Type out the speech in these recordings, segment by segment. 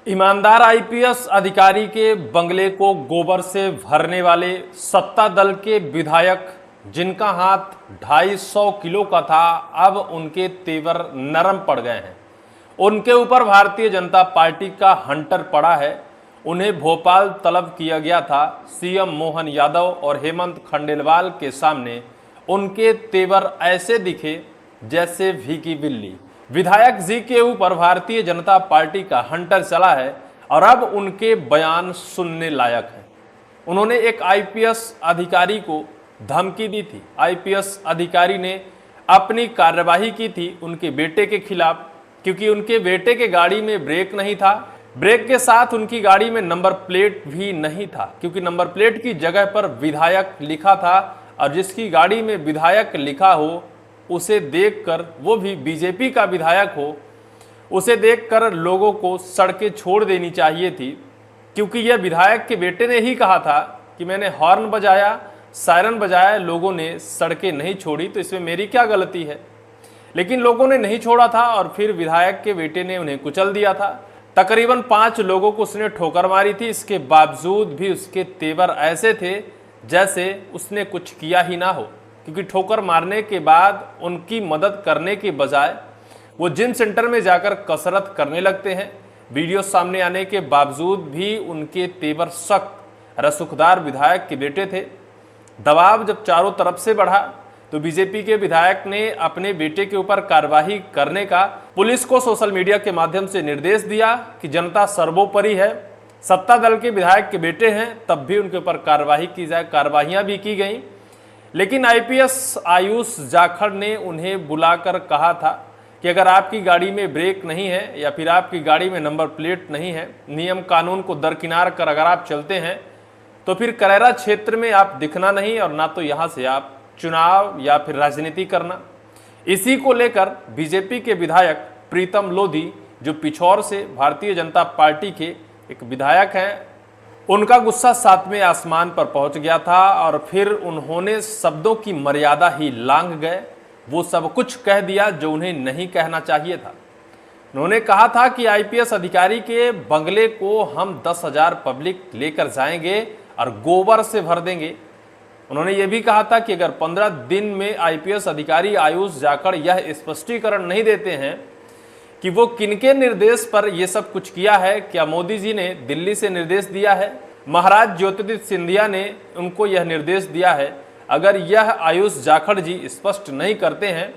ईमानदार आईपीएस अधिकारी के बंगले को गोबर से भरने वाले सत्ता दल के विधायक, जिनका हाथ 250 किलो का था, अब उनके तेवर नरम पड़ गए हैं। उनके ऊपर भारतीय जनता पार्टी का हंटर पड़ा है। उन्हें भोपाल तलब किया गया था। सीएम मोहन यादव और हेमंत खंडेलवाल के सामने उनके तेवर ऐसे दिखे जैसे भीगी बिल्ली। विधायक जी के ऊपर भारतीय जनता पार्टी का हंटर चला है और अब उनके बयान सुनने लायक हैं। उन्होंने एक आईपीएस अधिकारी को धमकी दी थी। आईपीएस अधिकारी ने अपनी कार्यवाही की थी उनके बेटे के खिलाफ, क्योंकि उनके बेटे के गाड़ी में ब्रेक नहीं था। ब्रेक के साथ उनकी गाड़ी में नंबर प्लेट भी नहीं था, क्योंकि नंबर प्लेट की जगह पर विधायक लिखा था। और जिसकी गाड़ी में विधायक लिखा हो उसे देखकर, वो भी बीजेपी का विधायक हो, उसे देखकर लोगों को सड़कें छोड़ देनी चाहिए थी। क्योंकि यह विधायक के बेटे ने ही कहा था कि मैंने हॉर्न बजाया, सायरन बजाया, लोगों ने सड़कें नहीं छोड़ी, तो इसमें मेरी क्या गलती है। लेकिन लोगों ने नहीं छोड़ा था और फिर विधायक के बेटे ने उन्हें कुचल दिया था। तकरीबन 5 लोगों को उसने ठोकर मारी थी। इसके बावजूद भी उसके तेवर ऐसे थे जैसे उसने कुछ किया ही ना हो, क्योंकि ठोकर मारने के बाद उनकी मदद करने के बजाय वो जिम सेंटर में जाकर कसरत करने लगते हैं। वीडियो सामने आने के बावजूद भी उनके तेवर सख्त। रसूखदार विधायक के बेटे थे। दबाव जब चारों तरफ से बढ़ा तो बीजेपी के विधायक ने अपने बेटे के ऊपर कार्रवाई करने का पुलिस को सोशल मीडिया के माध्यम से निर्देश दिया कि जनता सर्वोपरि है, सत्ता दल के विधायक के बेटे हैं, तब भी उनके ऊपर कार्रवाई की जाए। कार्रवाइयां भी की गई। लेकिन आईपीएस आयुष जाखड़ ने उन्हें बुलाकर कहा था कि अगर आपकी गाड़ी में ब्रेक नहीं है या फिर आपकी गाड़ी में नंबर प्लेट नहीं है, नियम कानून को दरकिनार कर अगर आप चलते हैं, तो फिर करेरा क्षेत्र में आप दिखना नहीं और ना तो यहाँ से आप चुनाव या फिर राजनीति करना। इसी को लेकर बीजेपी के विधायक प्रीतम लोधी, जो पिछौर से भारतीय जनता पार्टी के एक विधायक हैं, उनका गुस्सा 7वें आसमान पर पहुंच गया था और फिर उन्होंने शब्दों की मर्यादा ही लांघ गए। वो सब कुछ कह दिया जो उन्हें नहीं कहना चाहिए था। उन्होंने कहा था कि आईपीएस अधिकारी के बंगले को हम 10,000 पब्लिक लेकर जाएंगे और गोबर से भर देंगे। उन्होंने ये भी कहा था कि अगर 15 दिन में आईपीएस अधिकारी आयुष जाखड़ यह स्पष्टीकरण नहीं देते हैं कि वो किनके निर्देश पर यह सब कुछ किया है, क्या मोदी जी ने दिल्ली से निर्देश दिया है, महाराज ज्योतिरादित्य सिंधिया ने उनको यह निर्देश दिया है, अगर यह आयुष जाखड़ जी स्पष्ट नहीं करते हैं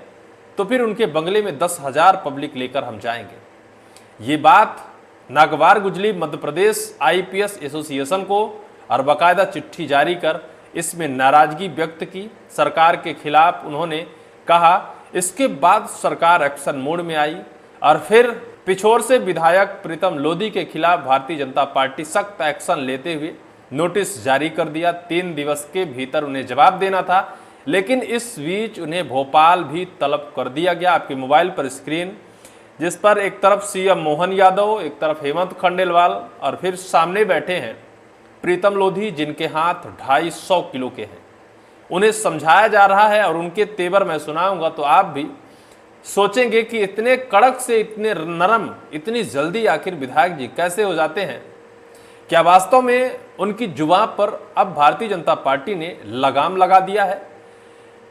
तो फिर उनके बंगले में 10,000 पब्लिक लेकर हम जाएंगे। ये बात नागवार गुजली मध्य प्रदेश आईपीएस एसोसिएशन को और बाकायदा चिट्ठी जारी कर इसमें नाराजगी व्यक्त की। सरकार के खिलाफ उन्होंने कहा। इसके बाद सरकार एक्शन मोड में आई और फिर पिछोर से विधायक प्रीतम लोधी के खिलाफ भारतीय जनता पार्टी सख्त एक्शन लेते हुए नोटिस जारी कर दिया। 3 दिवस के भीतर उन्हें जवाब देना था, लेकिन इस बीच उन्हें भोपाल भी तलब कर दिया गया। आपके मोबाइल पर स्क्रीन, जिस पर एक तरफ सीएम मोहन यादव, एक तरफ हेमंत खंडेलवाल और फिर सामने बैठे हैं प्रीतम लोधी, जिनके हाथ 250 किलो के हैं। उन्हें समझाया जा रहा है और उनके तेवर मैं सुनाऊंगा तो आप भी सोचेंगे कि इतने कड़क से इतने नरम इतनी जल्दी आखिर विधायक जी कैसे हो जाते हैं। क्या वास्तव में उनकी जुबान पर अब भारतीय जनता पार्टी ने लगाम लगा दिया है?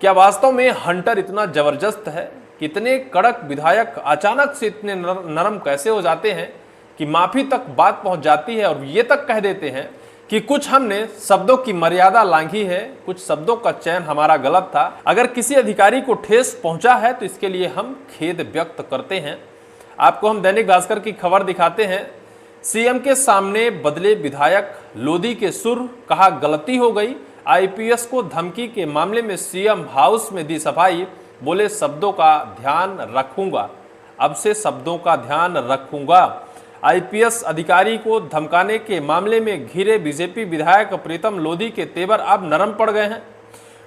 क्या वास्तव में हंटर इतना जबरदस्त है कि इतने कड़क विधायक अचानक से इतने नरम कैसे हो जाते हैं कि माफी तक बात पहुंच जाती है और ये तक कह देते हैं कि कुछ हमने शब्दों की मर्यादा लांघी है, कुछ शब्दों का चयन हमारा गलत था। अगर किसी अधिकारी को ठेस पहुंचा है तो इसके लिए हम खेद व्यक्त करते हैं। आपको हम दैनिक भास्कर की खबर दिखाते हैं। सीएम के सामने बदले विधायक लोधी के सुर, कहा गलती हो गई। आईपीएस को धमकी के मामले में सीएम हाउस में दी सफाई, बोले शब्दों का ध्यान रखूंगा, अब से शब्दों का ध्यान रखूंगा। आईपीएस अधिकारी को धमकाने के मामले में घिरे बीजेपी विधायक प्रीतम लोधी के तेवर अब नरम पड़ गए हैं।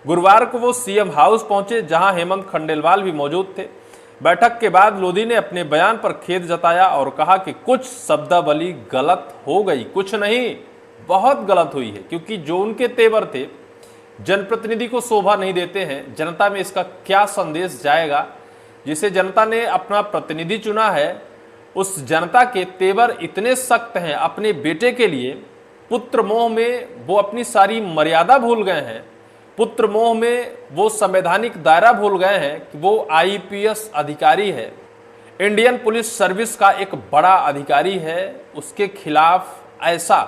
गुरुवार को वो सीएम हाउस पहुंचे, जहां हेमंत खंडेलवाल भी मौजूद थे। बैठक के बाद लोधी ने अपने बयान पर खेद जताया और कहा कि कुछ शब्दावली गलत हो गई, कुछ नहीं बहुत गलत हुई है, क्योंकि जो उनके तेवर थे जनप्रतिनिधि को शोभा नहीं देते हैं। जनता में इसका क्या संदेश जाएगा? जिसे जनता ने अपना प्रतिनिधि चुना है उस जनता के तेवर इतने सख्त हैं अपने बेटे के लिए, पुत्र मोह में वो अपनी सारी मर्यादा भूल गए हैं, पुत्र मोह में वो संवैधानिक दायरा भूल गए हैं कि वो आईपीएस अधिकारी है, इंडियन पुलिस सर्विस का एक बड़ा अधिकारी है। उसके खिलाफ ऐसा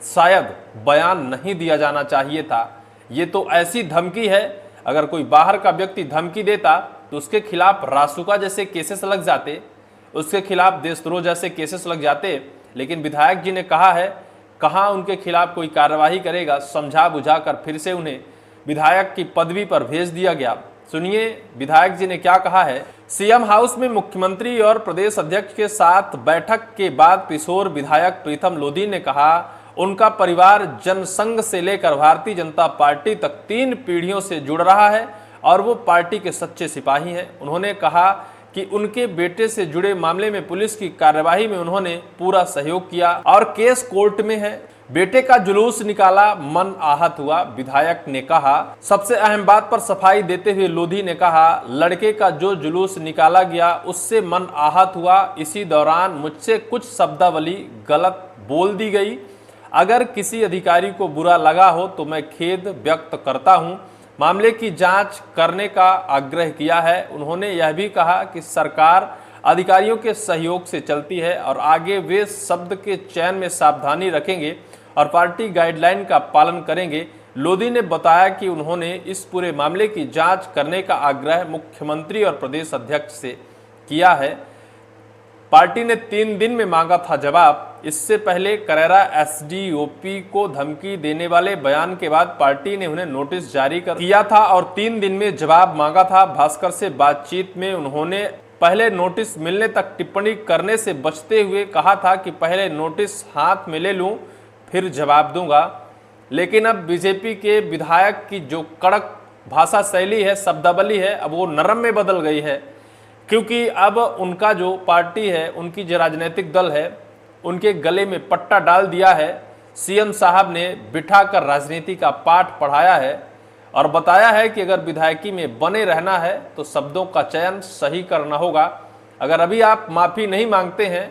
शायद बयान नहीं दिया जाना चाहिए था। ये तो ऐसी धमकी है, अगर कोई बाहर का व्यक्ति धमकी देता तो उसके खिलाफ रासुका जैसे केसेस लग जाते, उसके खिलाफ देशद्रोह जैसे केसेस लग जाते। लेकिन विधायक जी ने कहा है, कहाँ उनके खिलाफ कोई कार्रवाई करेगा, समझा बुझाकर फिर से उन्हें विधायक की पदवी पर भेज दिया गया। सुनिए विधायक जी ने क्या कहा है। सीएम हाउस में मुख्यमंत्री और प्रदेश अध्यक्ष के साथ बैठक के बाद पिछोर विधायक प्रीतम लोधी ने कहा, उनका परिवार जनसंघ से लेकर भारतीय जनता पार्टी तक 3 पीढ़ियों से जुड़ रहा है और वो पार्टी के सच्चे सिपाही हैं। उन्होंने कहा कि उनके बेटे से जुड़े मामले में पुलिस की कार्यवाही में उन्होंने पूरा सहयोग किया और केस कोर्ट में है। बेटे का जुलूस निकाला, मन आहत हुआ। विधायक ने कहा, सबसे अहम बात पर सफाई देते हुए लोधी ने कहा, लड़के का जो जुलूस निकाला गया उससे मन आहत हुआ। इसी दौरान मुझसे कुछ शब्दावली गलत बोल दी गई। अगर किसी अधिकारी को बुरा लगा हो तो मैं खेद व्यक्त करता हूं। मामले की जांच करने का आग्रह किया है। उन्होंने यह भी कहा कि सरकार अधिकारियों के सहयोग से चलती है और आगे वे शब्द के चयन में सावधानी रखेंगे और पार्टी गाइडलाइन का पालन करेंगे। लोधी ने बताया कि उन्होंने इस पूरे मामले की जांच करने का आग्रह मुख्यमंत्री और प्रदेश अध्यक्ष से किया है। पार्टी ने 3 दिन में मांगा था जवाब। इससे पहले करेरा एसडीओपी को धमकी देने वाले बयान के बाद पार्टी ने उन्हें नोटिस जारी कर किया था और 3 दिन में जवाब मांगा था। भास्कर से बातचीत में उन्होंने पहले नोटिस मिलने तक टिप्पणी करने से बचते हुए कहा था कि पहले नोटिस हाथ में ले लूं फिर जवाब दूंगा। लेकिन अब बीजेपी के विधायक की जो कड़क भाषा शैली है, शब्दावली है, अब वो नरम में बदल गई है, क्योंकि अब उनका जो पार्टी है, उनकी जो राजनीतिक दल है, उनके गले में पट्टा डाल दिया है। सीएम साहब ने बिठाकर राजनीति का पाठ पढ़ाया है और बताया है कि अगर विधायकी में बने रहना है तो शब्दों का चयन सही करना होगा। अगर अभी आप माफ़ी नहीं मांगते हैं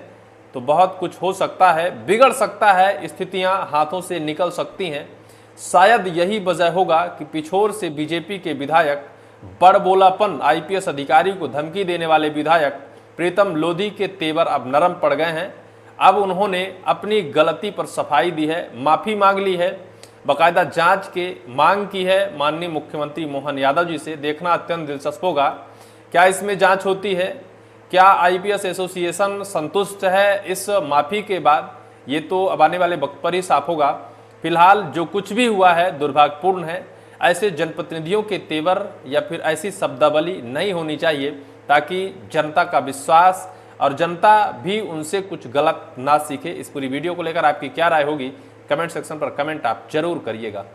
तो बहुत कुछ हो सकता है, बिगड़ सकता है, स्थितियां हाथों से निकल सकती हैं। शायद यही वजह होगा कि पिछोर से बीजेपी के विधायक, बड़बोलापन आईपीएस अधिकारी को धमकी देने वाले विधायक प्रीतम लोधी के तेवर अब नरम पड़ गए हैं। अब उन्होंने अपनी गलती पर सफाई दी है, माफ़ी मांग ली है, बाकायदा जांच के मांग की है माननीय मुख्यमंत्री मोहन यादव जी से। देखना अत्यंत दिलचस्प होगा क्या इसमें जांच होती है, क्या आईपीएस एसोसिएशन संतुष्ट है इस माफ़ी के बाद, ये तो अब आने वाले वक्त पर ही साफ होगा। फिलहाल जो कुछ भी हुआ है दुर्भाग्यपूर्ण है। ऐसे जनप्रतिनिधियों के तेवर या फिर ऐसी शब्दावली नहीं होनी चाहिए ताकि जनता का विश्वास और जनता भी उनसे कुछ गलत ना सीखे। इस पूरी वीडियो को लेकर आपकी क्या राय होगी, कमेंट सेक्शन पर कमेंट आप जरूर करिएगा।